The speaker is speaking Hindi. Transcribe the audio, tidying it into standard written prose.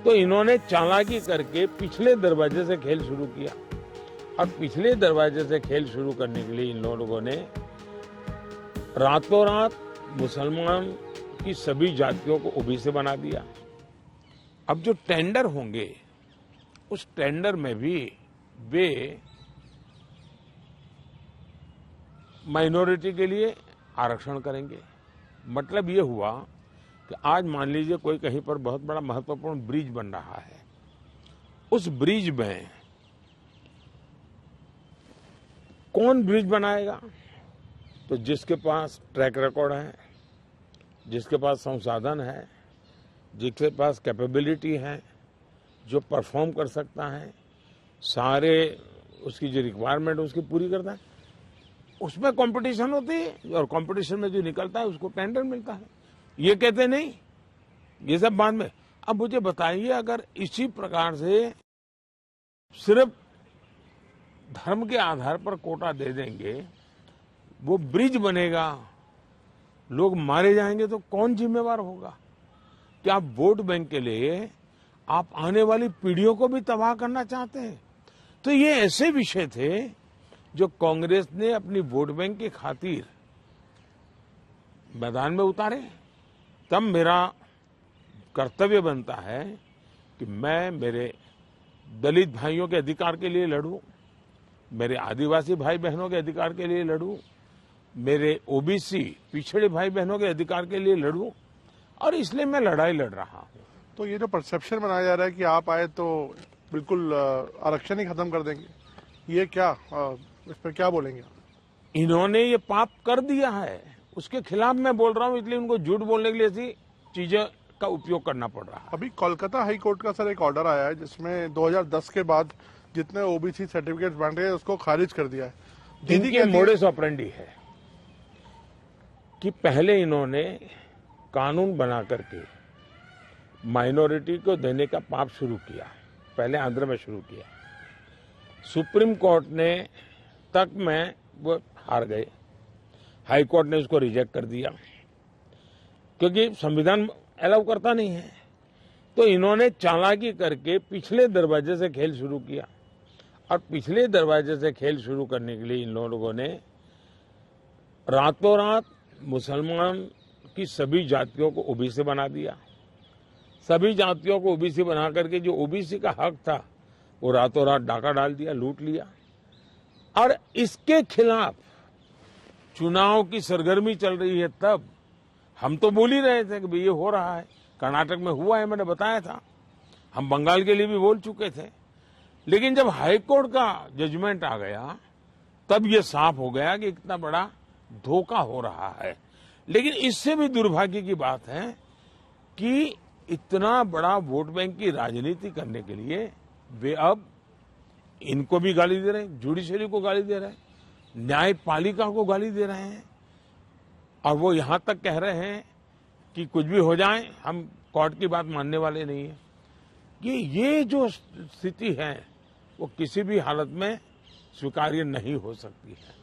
तो इन्होंने चालाकी करके पिछले दरवाजे से खेल शुरू किया और पिछले दरवाजे से खेल शुरू करने के लिए इन लोगों ने रातों रात मुसलमान की सभी जातियों को ओबीसी बना दिया। अब जो टेंडर होंगे उस टेंडर में भी वे माइनॉरिटी के लिए आरक्षण करेंगे। मतलब ये हुआ कि आज मान लीजिए कोई कहीं पर बहुत बड़ा महत्वपूर्ण ब्रिज बन रहा है, उस ब्रिज में कौन ब्रिज बनाएगा? तो जिसके पास ट्रैक रिकॉर्ड है, जिसके पास संसाधन है, जिसके पास कैपेबिलिटी है, जो परफॉर्म कर सकता है, सारे उसकी जो रिक्वायरमेंट उसकी पूरी करता है, उसमें कंपटीशन होती है और कंपटीशन में जो निकलता है उसको टेंडर मिलता है। ये कहते नहीं, ये सब बाद में। अब मुझे बताइए, अगर इसी प्रकार से सिर्फ धर्म के आधार पर कोटा दे देंगे, वो ब्रिज बनेगा, लोग मारे जाएंगे, तो कौन जिम्मेवार होगा? क्या आप वोट बैंक के लिए आप आने वाली पीढ़ियों को भी तबाह करना चाहते हैं? तो ये ऐसे विषय थे जो कांग्रेस ने अपनी वोट बैंक की खातिर मैदान में उतारे। तब मेरा कर्तव्य बनता है कि मैं मेरे दलित भाइयों के अधिकार के लिए लड़ूं, मेरे आदिवासी भाई बहनों के अधिकार के लिए लड़ूं, मेरे ओबीसी पिछड़े भाई बहनों के अधिकार के लिए लड़ूं, और इसलिए मैं लड़ाई लड़ रहा हूं। तो ये जो परसेप्शन बनाया जा रहा है कि आप आए तो बिल्कुल आरक्षण ही खत्म कर देंगे, ये क्या, इस पर क्या बोलेंगे? इन्होंने ये पाप कर दिया है, उसके खिलाफ मैं बोल रहा हूं, इसलिए उनको झूठ बोलने के लिए ऐसी चीजें का उपयोग करना पड़ रहा है। अभी कोलकाता हाई कोर्ट का सर एक ऑर्डर आया है जिसमें 2010 के बाद जितने ओबीसी सर्टिफिकेट बन रहे हैं उसको खारिज कर दिया है। इनकी मोडस ऑपरेंडी है कि पहले इन्होंने कानून बना करके माइनॉरिटी को देने का पाप शुरू किया, पहले आंध्र में शुरू किया। सुप्रीम कोर्ट ने तक में वो हार गए, हाई कोर्ट ने उसको रिजेक्ट कर दिया क्योंकि संविधान अलाउ करता नहीं है। तो इन्होंने चालाकी करके पिछले दरवाजे से खेल शुरू किया और पिछले दरवाजे से खेल शुरू करने के लिए इन लोगों ने रातों रात मुसलमान की सभी जातियों को ओबीसी बना दिया। सभी जातियों को ओबीसी बना करके जो ओबीसी का हक था वो रातों रात डाका डाल दिया, लूट लिया। और इसके खिलाफ चुनाव की सरगर्मी चल रही है। तब हम तो बोल ही रहे थे कि भाई ये हो रहा है, कर्नाटक में हुआ है, मैंने बताया था, हम बंगाल के लिए भी बोल चुके थे। लेकिन जब हाईकोर्ट का जजमेंट आ गया तब ये साफ हो गया कि इतना बड़ा धोखा हो रहा है। लेकिन इससे भी दुर्भाग्य की बात है कि इतना बड़ा वोट बैंक की राजनीति करने के लिए वे अब इनको भी गाली दे रहे हैं, जुडिशरी को गाली दे रहे हैं, न्यायपालिका को गाली दे रहे हैं, और वो यहां तक कह रहे हैं कि कुछ भी हो जाए हम कोर्ट की बात मानने वाले नहीं है। ये जो स्थिति है वो किसी भी हालत में स्वीकार्य नहीं हो सकती है।